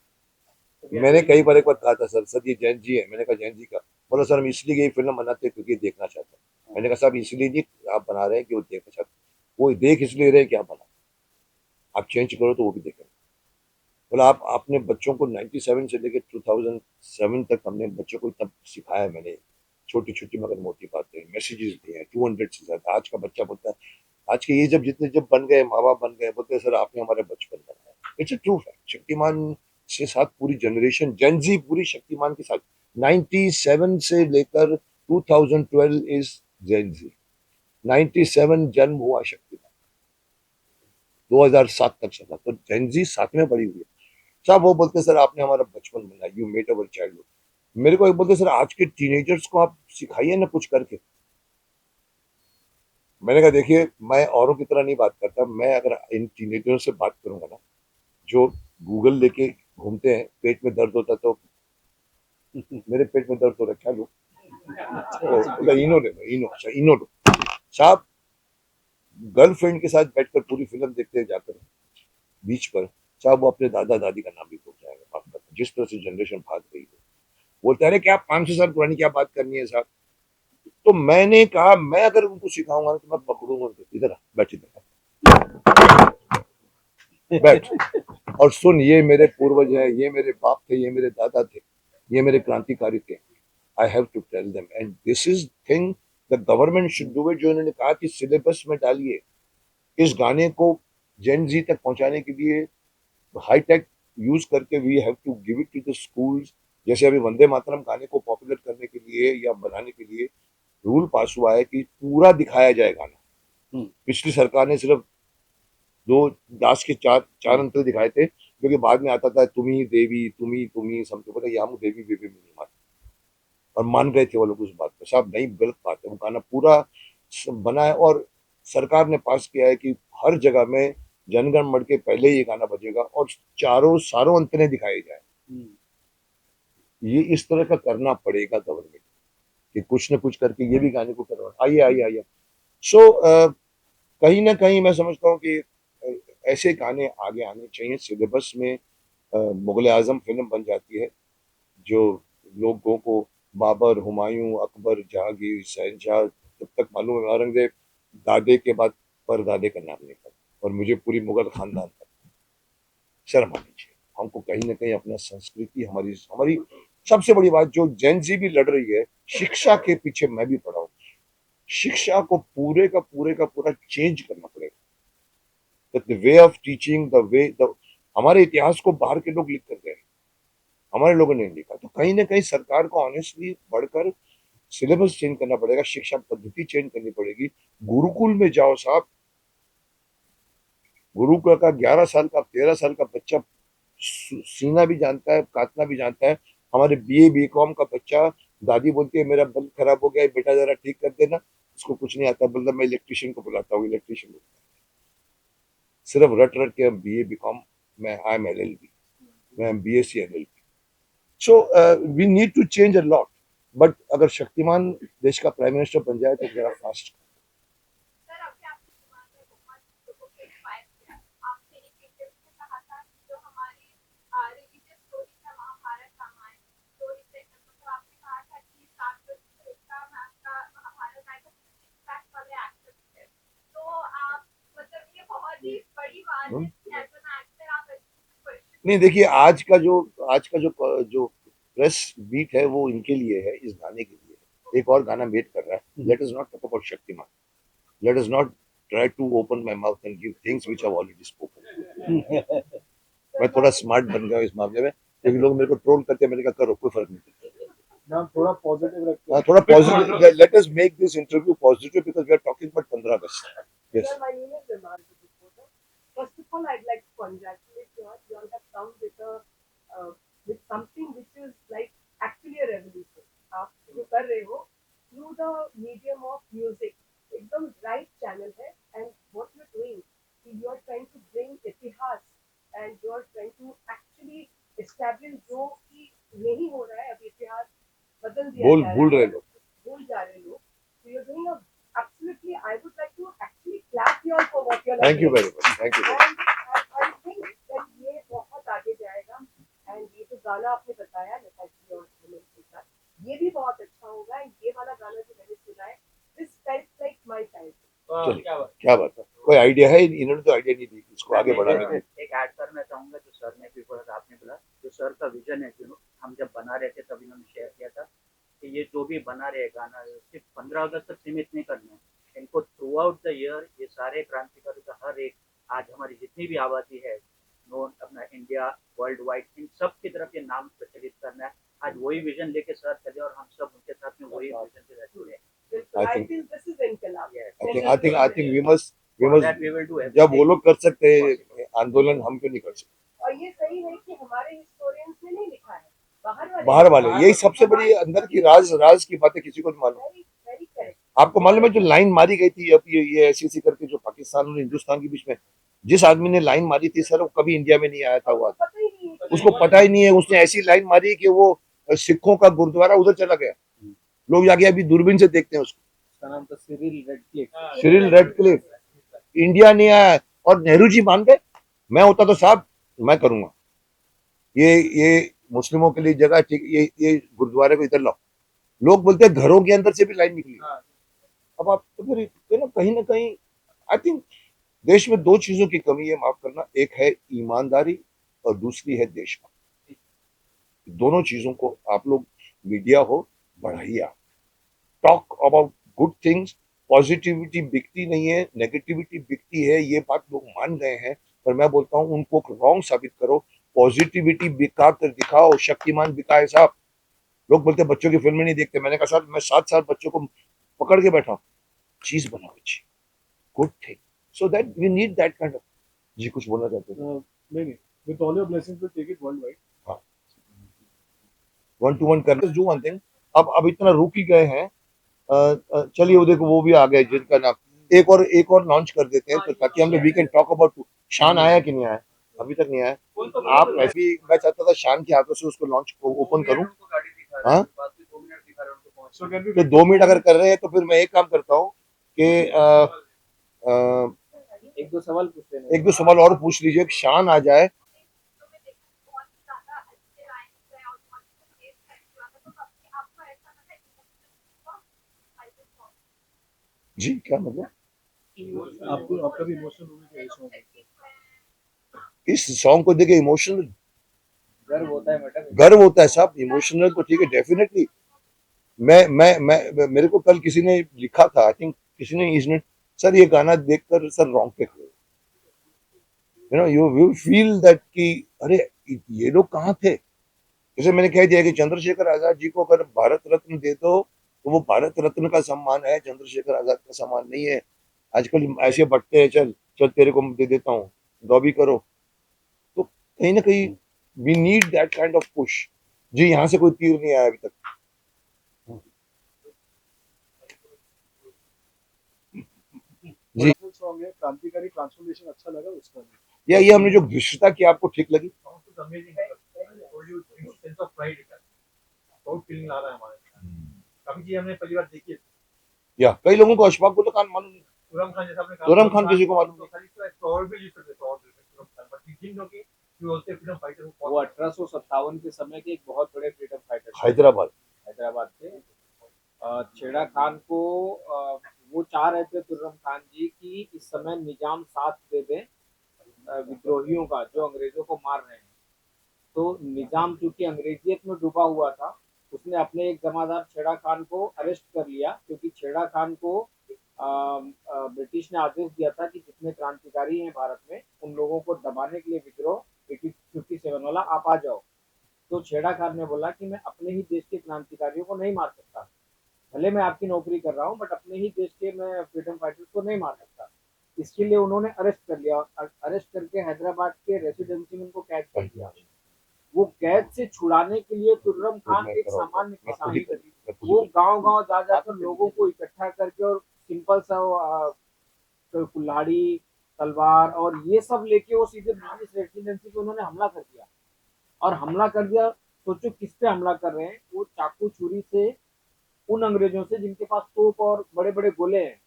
मैंने कई बार एक बार कहा था सर ये जैन जी है, मैंने कहा जैन जी का, बोला सर हम इसलिए ये फिल्म बनाते हैं क्योंकि ये देखना चाहते हैं। मैंने कहा साहब इसलिए नहीं आप बना रहे हैं कि वो देखना चाहते हैं, वो देख इसलिए रहे कि आप बना, आप चेंज करो तो वो भी देखेंगे। बोला आप आपने बच्चों को 97 से लेकर 2007 तक हमने बच्चों को तब सिखाया मैंने, छोटी छोटी मगर मोटी बातें, मैसेजेस दिए हैं 200 से ज्यादा। आज का बच्चा बोलता है, आज के ये जब जितने जब बन गए माँ बाप बन गए, बोलते हैं सर आपने हमारे बचपन बनाया। It's a true fact. Shaktimaan से साथ पूरी जनरेशन जेनजी पूरी शक्तिमान के साथ, 97 से लेकर 2012 इज जेनजी। 97 जन्म हुआ शक्तिमान, 2007 तक चला, तो जेनजी साथ में बड़ी हुई है साहब। वो बोलते सर आपने हमारा बचपन बनाया, यू मेड अवर चाइल्डहुड। मेरे को एक बोलते सर आज के टीनेजर्स को आप सिखाइए ना कुछ करके। मैंने कहा देखिए मैं औरों की तरह नहीं बात करता, मैं अगर इन टीनेजर्स से बात करूंगा ना, जो गूगल लेके घूमते हैं, पेट में दर्द होता तो मेरे पेट में दर्द हो रखा है लो, तो इनो ले लो, इनो, अच्छा इनो लो साहब। गर्लफ्रेंड के साथ बैठकर पूरी फिल्म देखते जाकर बीच पर साहब, वो अपने दादा दादी का नाम भी भूल जाएगा, माफ करना, जिस तरह से जनरेशन भाग रही है। बोलते अरे क्या 500 साल पुरानी क्या बात करनी है साहब। तो मैंने कहा मैं अगर उनको सिखाऊंगा तो मैं पकड़ूंगा उनको, इधर आ, बैठ इधर बैठ, और सुन ये मेरे पूर्वज है, ये मेरे बाप थे, ये मेरे दादा थे, ये मेरे क्रांतिकारी थे। I have to tell them, and this is thing the government should do it. जो इन्होंने कहा कि सिलेबस में डालिए इस गाने को, जेन जी तक पहुंचाने के लिए हाईटेक यूज करके we have to give it to the schools. जैसे अभी वंदे मातरम गाने को पॉपुलर करने के लिए या बनाने के लिए रूल पास हुआ है कि पूरा दिखाया जाए गाना। पिछली सरकार ने सिर्फ दो दास के चार चार अंतर दिखाए थे, क्योंकि बाद में आता था तुम्ही देवी तुम्ही समझो, बोला यामू देवी बेबी नहीं मानते, और मान गए थे वो लोग उस बात पर। साहब नहीं, गलत बात है, वो गाना पूरा बना है, और सरकार ने पास किया है कि हर जगह में जनगण मण के पहले ये गाना बजेगा और चारों सारों अंतरे दिखाए जाए। ये इस तरह का करना पड़ेगा गवर्नमेंट, कि कुछ न कुछ करके ये भी गाने को करवा। आइए आइए आइए। सो कहीं ना कहीं मैं समझता हूँ कि ऐसे गाने आगे आने चाहिए सिलेबस में। मुगल आजम फिल्म बन जाती है, जो लोगों को बाबर, हुमायूं, अकबर, जहांगीर, शहनशाह, जब तक मालूम है औरंगजेब, दादे के बाद परदादे का नाम निकला, और मुझे पूरी मुगल खानदान का शर्म आनी चाहिए। हमको कहीं ना कहीं अपना संस्कृति, हमारी हमारी सबसे बड़ी बात जो जेन जी भी लड़ रही है, शिक्षा के पीछे मैं भी पड़ा हूँ। शिक्षा को पूरे का पूरा चेंज करना पड़ेगा। द वे ऑफ टीचिंग, हमारे इतिहास को बाहर के लोग लिख कर गए, हमारे लोगों ने नहीं लिखा। तो कहीं ना कहीं सरकार को ऑनेस्टली बढ़कर सिलेबस चेंज करना पड़ेगा, शिक्षा पद्धति चेंज करनी पड़ेगी। गुरुकुल में जाओ साहब, गुरुकुल का 11 साल का 13 साल का बच्चा सीना भी जानता है, काटना भी जानता है। हमारे बीए बीकॉम का बच्चा, दादी बोलती है मेरा बल्ब खराब हो गया है, बेटा जरा ठीक कर देना, उसको कुछ नहीं आता, बोलता मैं इलेक्ट्रिशियन को बुलाता हूँ, इलेक्ट्रिशियन को। सिर्फ रट रट के हम बीए बीकॉम में, आई एम एलएलबी, मैं BSc LLB. So we need to change a lot, but अगर शक्तिमान देश का प्राइम मिनिस्टर बन जाए तो जरा फास्ट। सर अभी आपके दिमाग में बहुत लोगों को इंस्पायर किया। आपने एक इंटरव्यू में कहा था कि जो हमारी रिलीजियस स्टोरीज है, महाभारत रामायण स्टोरी से, मतलब आपने कहा था कि सागर का महाभारत आएगा इम्पैक्ट वाले एक्टर्स थे। तो आप मतलब ये बहुत ही बड़ी बात है कि एज एन एक्टर आप ऐसे नहीं देखिए, आज का जो प्रेस बीट है वो इनके लिए है, इस गाने के लिए। एक और गाना वेट कर रहा है। Let us not talk about Shaktiman, let us not try to open my mouth and give things which I have already spoken. मैं थोड़ा स्मार्ट बन गया इस मामले में, क्योंकि लोग मेरे को ट्रोल करते हैं, मैंने कहा करो, कोई फर्क नहीं पड़ता। नाम थोड़ा पॉजिटिव रखते हाँ, थोड़ा positive, let us make this interview positive because we are talking about 15 August. Yes, Sir, my name is Remark, the reporter. First of all, I'd like to congratulate you all. You all have come with something which is like actually a revolution. आप जो कर रहे हो through the medium of music, एकदम right channel है. And what you're doing, you are trying to bring इतिहास and you are trying to actually establish जो कि नहीं हो रहा है, अभी इतिहास बदल दिया जा रहा है, भूल रहे लोग। भूल जा रहे लोग. So you're doing a absolutely. I would like to actually clap you all for what you're thank you doing. Very much, thank you. And I think that ये बहुत आगे जाएगा. And ये जो गाना आपने बताया लता जी और हेमंत के साथ, ये भी बहुत अच्छा होगा. ये वाला गाना जो मैंने सुना है, this felt like my childhood. चलिए, क्या बात है, कोई आइडिया है? इन्होंने तो आइडिया नहीं दी इसको आगे बढ़ाने के लिए। एक ऐड करना चाहूंगा जो सर ने भी बोला था, आपने बोला जो सर का विजन है, हम जब बना रहे थे तब इन्होंने शेयर किया था कि ये जो भी बना रहे गाना सिर्फ 15 अगस्त तक सीमित नहीं करना है, इनको थ्रू आउट द ईयर ये सारे क्रांतिकारी का हर एक, आज हमारी जितनी भी आबादी है नॉन अपना इंडिया वर्ल्ड वाइड, इन सब की तरफ ये नाम प्रचलित करना है। आज वही विजन लेके सर चले और हम सब उनके साथ में वही विजन के साथ चले। I feel this is इनकलाब. I think we must That we will do everything. जब वो लोग कर सकते हैं आंदोलन, हम क्यों नहीं कर सकते? और ये सही है कि हमारे हिस्टोरियंस ने नहीं लिखा है, बाहर वाले, यही सबसे बड़ी अंदर की राज की बातें किसी को नहीं मालूम। Very, very correct. आपको मालूम है जो लाइन मारी गई थी अब ये ऐसी करके, जो पाकिस्तान और हिंदुस्तान के बीच में जिस आदमी ने लाइन मारी थी सर, वो कभी इंडिया में नहीं आया था। वो पता ही नहीं है. उसको पता ही नहीं है, उसने ऐसी लाइन मारी कि वो सिखों का गुरुद्वारा उधर चला गया। लोग जाके अभी दूरबीन से देखते हैं उसको। उसका नाम था Cyril Radcliffe. Cyril Radcliffe India नहीं आया, और नेहरू जी मान गए। मैं होता तो साहब मैं करूंगा, ये मुस्लिमों के लिए जगह, ये गुरुद्वारे को इधर लाओ। लोग बोलते हैं घरों के अंदर से भी लाइन निकली। अब आप तो फिर कहीं ना कहीं आई थिंक देश में दो चीजों की कमी है, माफ करना, एक है ईमानदारी और दूसरी है देशभक्ति। दोनों चीजों को आप लोग मीडिया हो बढ़ाइए, आप talk about good things. Positivity बिकती नहीं है, नेगेटिविटी बिकती है, ये बात लोग मान गए हैं। पर मैं बोलता हूं उनको रॉन्ग साबित करो, पॉजिटिविटी बिका कर दिखाओ। शक्तिमान बिका है साहब। लोग बोलते हैं बच्चों की फिल्में नहीं देखते, मैंने कहा साहब मैं 7 साल बच्चों को पकड़ के बैठा हूं, चीज बनाओ अच्छी, good thing, so that we need that kind of. जी कुछ बोलना चाहते हैं? नहीं, with all your blessings we'll take it worldwide. हाँ, 1 to 1 करने डू वन थिंग। अब इतना रुक ही गए हैं, चलिए वो देखो वो भी आ गए जिनका नाम, एक और लॉन्च कर देते हैं, तो ताकि हम लोग वी कैन टॉक अबाउट। शान आया कि नहीं आया? अभी तक नहीं आया। आप वैसे भी, मैं चाहता था शान के हाथों से उसको लॉन्च ओपन करूं। हाँ, So can we तो 2 मिनट अगर कर रहे हैं तो फिर मैं एक काम करता हूँ कि एक दो सवाल पूछते हैं? 1-2 सवाल और पूछ लीजिए, शान आ जाए। तो मैं देखा बहुत ही ज्यादा अच्छे लाइन्स है और बहुत ही तेज करके आता, तो कभी आपको ऐसा लगा इमोशनल हुआ? जी क्या मतलब? आपका भी इमोशनल होने का इशू है? इस सॉन्ग को देखे इमोशनल गर्व होता है मैडम। गर्व होता है साहब, इमोशनल तो ठीक है डेफिनेटली। मैं मेरे को कल किसी ने लिखा था, आई थिंक किसी ने, इसने, सर ये गाना देखकर सर रोंगटे खड़े, यू फील दैट कि अरे ये लोग कहाँ थे। जैसे मैंने कह दिया कि चंद्रशेखर आजाद जी को अगर भारत रत्न दे दो तो वो भारत रत्न का सम्मान है, चंद्रशेखर आजाद का सम्मान नहीं है। आजकल ऐसे बटते हैं, चल चल तेरे को दे देता हूँ, लॉबी करो। तो कहीं ना कहीं we need that kind of push. जी यहाँ से कोई तीर नहीं आया अभी तक। जी सॉन्ग है, क्रांतिकारी ट्रांसफॉर्मेशन अच्छा लगा उसका। या ये हमने जो घृष्टता की आपको ठीक लगी? Song is amazing. Told you, brings sense of pride इधर। बहुत फीलिंग ला रहा है हमारे साथ। काफी चीजें हमने पहली बार देखी है। या कई लोगों को अशफाक उल्ला खान मालूम नहीं। तुरम खान जैसा आपने कहा। तुरम खान किसी को मालूम तो खाली इसका probably use करते थे, probably तुरम Khan. But we didn't know कि he was a freedom fighter who fought- वो 1857 के समय के एक बहुत बड़े फ्रीडम फाइटर थे, हैदराबाद। हैदराबाद के। छेड़ा खान को वो चाह रहे थे तुर्रम खान जी की इस समय निजाम साथ दे दे विद्रोहियों का जो अंग्रेजों को मार रहे हैं। तो निजाम चूंकि अंग्रेजियत में डूबा हुआ था, उसने अपने एक जमादार छेड़ा खान को अरेस्ट कर लिया, क्योंकि छेड़ा खान को ब्रिटिश ने आदेश दिया था कि जितने क्रांतिकारी हैं भारत में उन लोगों को दबाने के लिए विद्रोह 1857 वाला आप आ जाओ। तो छेड़ा खान ने बोला कि मैं अपने ही देश के क्रांतिकारियों को नहीं मार सकता, भले मैं आपकी नौकरी कर रहा हूँ बट अपने ही देश के मैं फ्रीडम फाइटर्स को नहीं मार सकता। इसके लिए उन्होंने अरेस्ट कर लिया, अरेस्ट करके हैदराबाद के रेसिडेंसी में उनको कैद कर दिया। वो कैद से छुड़ाने के लिए तुर्रम खान एक सामान्य किसान थे, वो गांव-गांव जा जाकर लोगों को इकट्ठा करके और सिंपल सा कुल्हाड़ी, तलवार और ये सब लेके वो सीधे ब्रिटिश रेसिडेंसी पे उन्होंने हमला कर दिया। और हमला कर दिया, सोचो किस पे हमला कर रहे हैं, वो चाकू छुरी से उन अंग्रेजों से जिनके पास तोप और बड़े बड़े गोले हैं,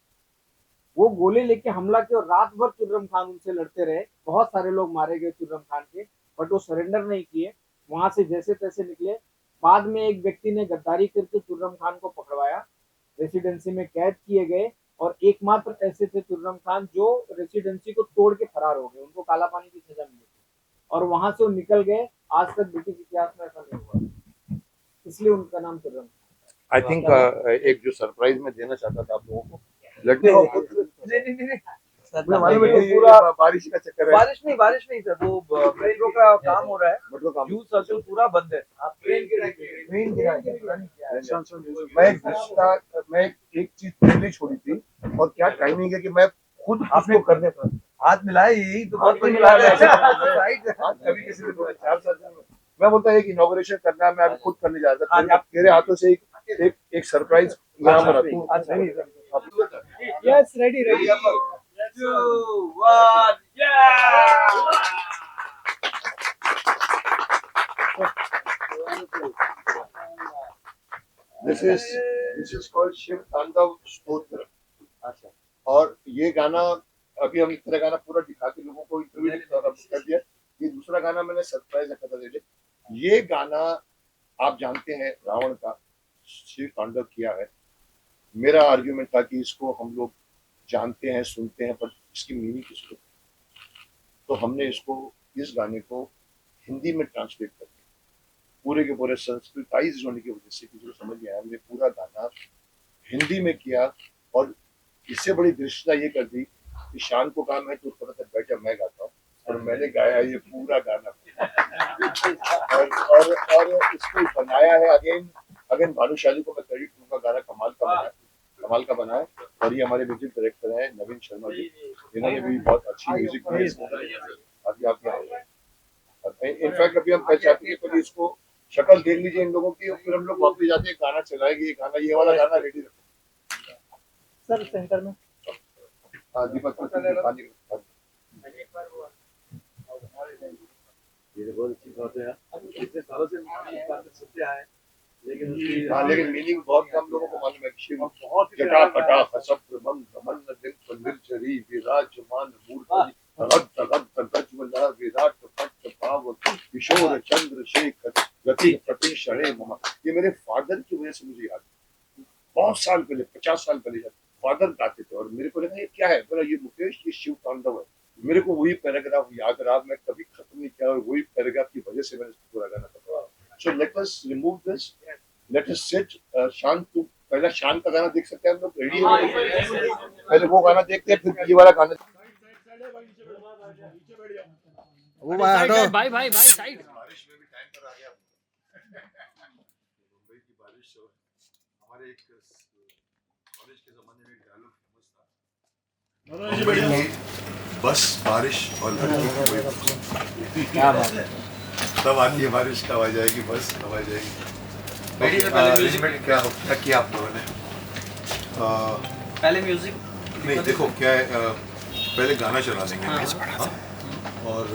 वो गोले लेके हमला किया और रात भर तुर्रम खान उनसे लड़ते रहे। बहुत सारे लोग मारे गए तुर्रम खान के, बट वो सरेंडर नहीं किए, वहां से जैसे तैसे निकले। बाद में एक व्यक्ति ने गद्दारी करके तुर्रम खान को पकड़वाया, रेसिडेंसी में कैद किए गए और एकमात्र ऐसे थे तुर्रम खान जो रेसिडेंसी को तोड़ के फरार हो गए, उनको काला पानी की सजा मिली थी और वहां से वो निकल गए। आज तक ब्रिटिश इतिहास में ऐसा नहीं हुआ, इसलिए उनका नाम तुर्रम। आई थिंक एक जो सरप्राइज मैं देना चाहता था आप लोगों को, लड़के मालूम है कि पूरा बारिश का चक्कर है। बारिश नहीं सर, वो मेट्रो का काम हो रहा है, मेट्रो काम। यू सर्कल पूरा बंद है। आप ट्रेन गिरा मैं एक चीज पहले छोड़ी थी, और क्या टाइमिंग है कि मैं खुद आपने करने पर हाथ मिलाए, यही तो हाथ नहीं मिला रहे हैं। हाथ कभी किसी ने बोला 4 साल में। मैं बोलता है कि इनॉग्रेशन करना है, मैं अभी खुद करने जा रहा था, तेरे हाथों से एक सरप्राइज यहाँ पर yes, ready ready. 2, 1, this is called Shiv Tandav Stotra. अच्छा, और ये गाना अभी हम इतना गाना पूरा दिखा के लोगों को इंटरव्यू कर दिया। ये दूसरा गाना मैंने सरप्राइज रखा था दे। ये गाना आप जानते हैं रावण का शिव तांडव किया है। मेरा आर्ग्यूमेंट था कि इसको हम लोग जानते हैं, सुनते हैं, पर इसकी मीनिंग किसको, तो हमने इसको, इस गाने को हिंदी में ट्रांसलेट कर दिया, पूरे के पूरे संस्कृताइज होने की वजह से किसी को समझ नहीं आया। हमने पूरा गाना हिंदी में किया और इससे बड़ी दृष्टता ये कर दी कि शान को काम है तो थोड़ा सा बैठा मैं गाता हूँ, और मैंने गाया ये पूरा गाना और इसको बनाया है अगेन भानुशाली को मैं क्रेडिट दूंगा, गाना कमाल का बना है। और ये हमारे म्यूजिक डायरेक्टर हैं नवीन शर्मा जी, इन्होंने भी बहुत अच्छी म्यूजिक दी है। अभी आप यहाँ इनफैक्ट अभी हम पहचानते हैं, इसको शक्ल देख लीजिए इन लोगों की, और फिर हम लोग वापस जाते हैं, गाना चलाएंगे। ये वाला गाना रेडी रखो सर सेंटर में। दीपक ये बहुत अच्छी बात है यार, इतने सालों से सुनते आए, लेकिन लेकिन मीनिंग बहुत कम लोगों को मालूम है। शिव जटा कटा हसब प्रबंध कमल दिल पंदिर चरी विराजमान मूर्ति रक्त रक्त गजवला विराट पट पाव किशोर चंद्रशेखर गति प्रति शणे मम। ये मेरे फादर की वजह से मुझे याद है। बहुत साल पहले, 50 साल पहले जब फादर गाते थे और मेरे को लगा ये क्या है, बोला ये मुकेश, ये शिव तांडव है। मेरे को वही पैराग्राफ याद रहा, मैं कभी खत्म नहीं किया, और वही पैराग्राफ की वजह से मैंने पूरा गाना So let us remove this. Let us sit. शान तू पहला शान का गाना देख सकते हैं हम लोग, रेडी है? पहले वो गाना देखते हैं, फिर ये वाला गाना। वो भाई हटो। भाई भाई भाई साइड। बारिश में भी टाइम पर आ गया। मुंबई की बारिश हमारे एक कॉलेज के जमाने में डायलॉग फेमस था, बस बारिश और लड़की क्या बात है। तब आती है बारिश, कब आ जाएगी बस, कब आ जाएगी। क्या किया आप लोगों ने? पहले म्यूजिक नहीं देखो क्या है, पहले गाना चला देंगे। हाँ? और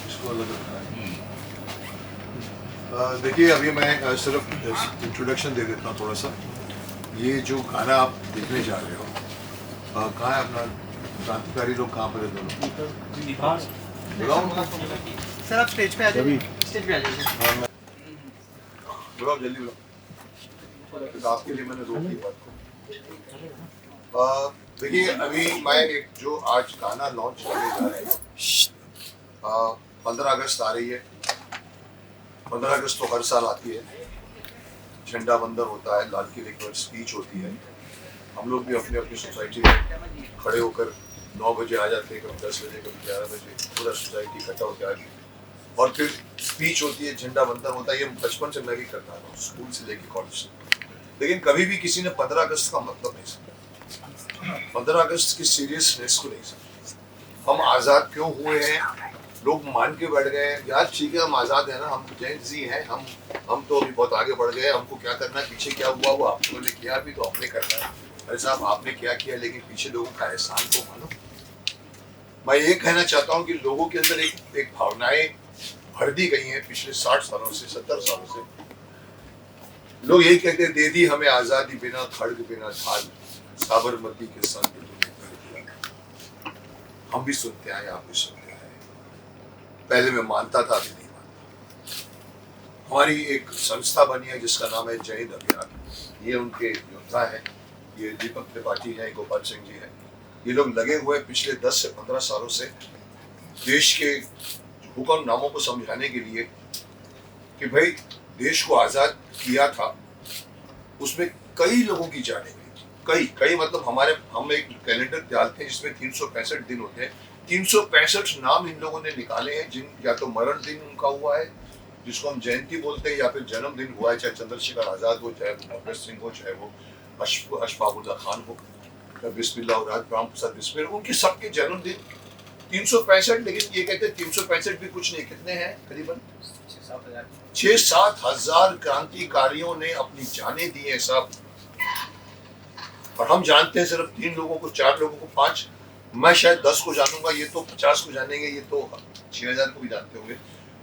इसको अलग रखना है। देखिए अभी मैं सिर्फ इंट्रोडक्शन दे देता हूँ थोड़ा सा। ये जो गाना आप देखने जा रहे हो, कहाँ है अपना क्रांतिकारी लोग, कहाँ पर है दोनों? सर आप स्टेज पे आ जाइए, स्टेज पे आ जाइए। बुलाओ जल्दी बुलाओ, तो आपके लिए मैंने रोक दी बात को। देखिए अभी मैं एक जो आज गाना लॉन्च करने जा रहे हैं, 15 अगस्त आ रही है। 15 अगस्त तो हर साल आती है, झंडा वंदन होता है, लाल किले पर स्पीच होती है। हम लोग भी अपने अपनी सोसाइटी में खड़े होकर 9 बजे आ जाते हैं, कभी 10 बजे, कभी 11 बजे, पूरा सोसाइटी इकट्ठा होकर आगे, और फिर स्पीच होती है, झंडा वंदन होता है। ये बचपन से मैं भी करता हूँ, स्कूल से लेके कॉलेज से। लेकिन कभी भी किसी ने 15 अगस्त का मतलब नहीं समझा, 15 अगस्त की सीरियसनेस को नहीं समझा। हम आज़ाद क्यों हुए हैं, लोग मान के बैठ गए यार ठीक है हम आज़ाद है ना, हम जैन जी हैं, हम तो अभी बहुत आगे बढ़ गए, हमको क्या करना है, पीछे क्या हुआ वो आप लोगों ने किया भी तो हमने करना है। अरे साहब आपने क्या किया, लेकिन पीछे लोगों का एहसान तो मानो। मैं ये कहना चाहता हूँ कि लोगों के अंदर एक भावनाएं भर दी गई हैं पिछले 60 सालों से, 70 सालों से। लोग यही कहते हैं दे दी हमें आज़ादी, बिना खड़ग बिना ढाल, साबरमती के संग हम भी सुनते हैं, आप भी सुनते हैं। पहले मैं मानता था, अभी नहीं मानता। हमारी एक संस्था बनी है जिसका नाम है जय हिंद अभियान। ये उनके योद्धा है, ये दीपक त्रिपाठी है, गोपाल सिंह जी है। ये लोग लगे हुए पिछले 10 से 15 सालों से देश के हुक्मनामों को समझाने के लिए कि भाई देश को आज़ाद किया था, उसमें कई लोगों की जानें गई। कई मतलब हम एक कैलेंडर डालते हैं जिसमें 365 दिन होते हैं। 365 नाम इन लोगों ने निकाले हैं, जिन या तो मरण दिन उनका हुआ है जिसको हम जयंती बोलते हैं, या फिर जन्मदिन हुआ है, चाहे चंद्रशेखर आज़ाद हो, चाहे भगत सिंह हो, चाहे वो अशफाकुल्ला खान हो, चाहे बिस्मिल्लाह और राम प्रसाद बिस्मिल, उनके सबके जन्मदिन 365। लेकिन ये कहते हैं 365 भी कुछ नहीं, कितने हैं, करीबन 6-7 हजार क्रांतिकारियों ने अपनी जानें दी हैं सब। और हम जानते हैं सिर्फ 3 लोगों को, 4 लोगों को, 5, मैं शायद 10 को जानूंगा, ये तो 50 को जानेंगे, ये तो 6000 को भी जानते होंगे।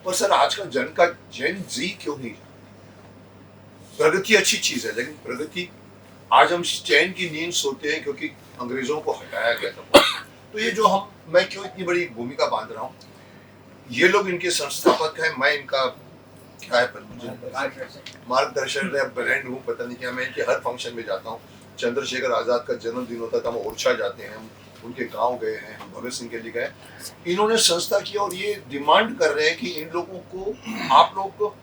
पर सर आज का जेन जी क्यों नहीं जानते? प्रगति अच्छी चीज है, लेकिन प्रगति आज हम चैन की नींद सोते हैं क्योंकि अंग्रेजों को हटाया गया था। तो ये जो मैं क्यों इतनी बड़ी भूमिका बांध रहा हूँ, ये लोग इनके संस्थापक हैं, मैं इनका क्या है मार्गदर्शन या ब्रांड हूँ, पता नहीं क्या। मैं इनके हर फंक्शन में जाता हूँ। चंद्रशेखर आज़ाद का जन्मदिन होता था, हम ओरछा जाते हैं, हम उनके गांव गए हैं, हम भगत सिंह के लिए गए। इन्होंने संस्था की और ये डिमांड कर रहे हैं कि इन लोगों को, आप लोग को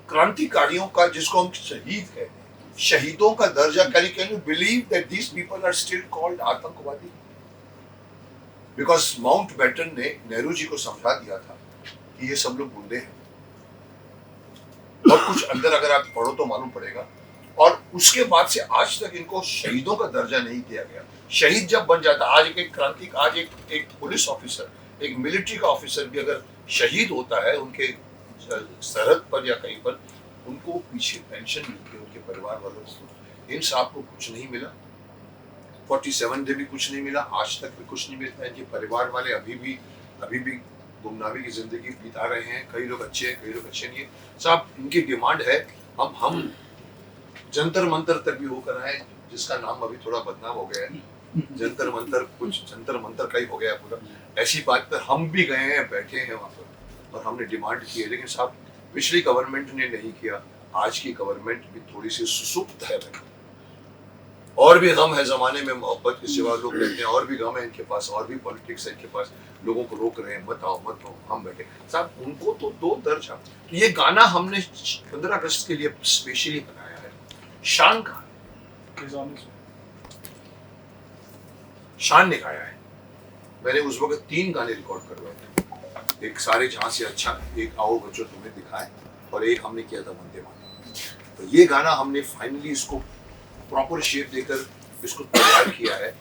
क्रांतिकारियों का, जिसको हम शहीद कहते हैं, शहीदों का दर्जा, can you believe that these people are still called आतंकवादी? बिकॉज माउंट बैटन ने नेहरू जी को समझा दिया था कि ये सब लोग गुंडे हैं, और कुछ अंदर अगर आप पढ़ो तो मालूम पड़ेगा। और उसके बाद से आज तक इनको शहीदों का दर्जा नहीं दिया गया। शहीद जब बन जाता, आज आज एक पुलिस ऑफिसर, एक मिलिट्री का ऑफिसर भी अगर शहीद होता है उनके सरहद पर या कहीं पर, उनको पीछे पेंशन मिलती है उनके परिवार वालों को। इन साहब को कुछ नहीं मिला, 47 डे भी कुछ नहीं मिला, आज तक भी कुछ नहीं मिलता है। इनके परिवार वाले अभी भी गुमनामी की जिंदगी बिता रहे हैं। कई लोग अच्छे हैं, कई लोग अच्छे नहीं है। साहब इनकी डिमांड है हम जंतर मंतर तक भी होकर आए, जिसका नाम अभी थोड़ा बदनाम हो गया है, जंतर मंतर का ही हो गया पूरा। ऐसी बात पर हम भी गए हैं, बैठे हैं वहाँ पर, और हमने डिमांड की है। लेकिन साहब पिछली गवर्नमेंट ने नहीं किया, आज की गवर्नमेंट भी थोड़ी सी सुसुप्त है। और भी गम है जमाने में मोहब्बत के सिवा, लोग कहते हैं और भी गम है इनके पास, और भी पॉलिटिक्स है इनके पास, लोगों को रोक रहे हैं मत आओ मत आओ। हम बैठे साहब, उनको तो 2 दर्जा। तो ये गाना हमने 15 अगस्त के लिए स्पेशली बनाया है। शान का शान ने गाया है। मैंने उस वक्त 3 गाने रिकॉर्ड करवाए थे, एक सारे जहां से अच्छा, एक आओ बच्चों तुम्हें दिखाएं, और एक हमने किया था वंदे मातरम। तो ये गाना हमने फाइनली इसको प्रॉपर शेप देकर इसको तैयार किया है।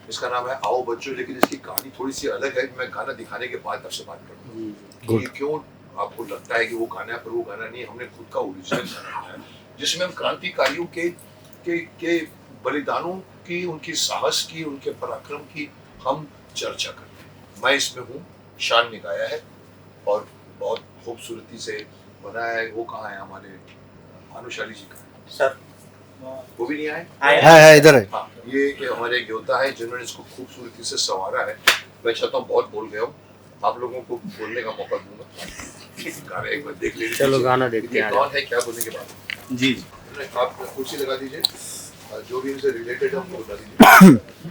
इसका नाम है आओ बच्चों, लेकिन इसकी कहानी थोड़ी सी अलग है। मैं गाना दिखाने के बाद आपसे बात करूँगा कि क्यों आपको लगता है कि वो गाना है, पर वो गाना नहीं। हमने खुद का ओरिजिनल गाना बनाया जिसमें हम क्रांतिकारियों के बलिदानों की, उनकी साहस की, उनके पराक्रम की हम चर्चा करते हैं। मैं इसमें हूँ, शान ने गाया है और बहुत खूबसूरती से बनाया है। वो कहाँ है हमारे भानुशाली जी का सर, वो भी नहीं आए? है इधर है। हाँ, ये हमारे एक योद्धा है जिन्होंने इसको खूबसूरती से संवारा है। मैं चाहता हूँ, बहुत बोल गया हूँ, आप लोगों को बोलने का मौका दूंगा। गाना एक बार देख लीजिए। चलो गाना देखते हैं। कौन है, क्या बोलने के बाद? जी आप कुर्सी लगा दीजिए, जो भी इनसे रिलेटेड है उनको बता दीजिए।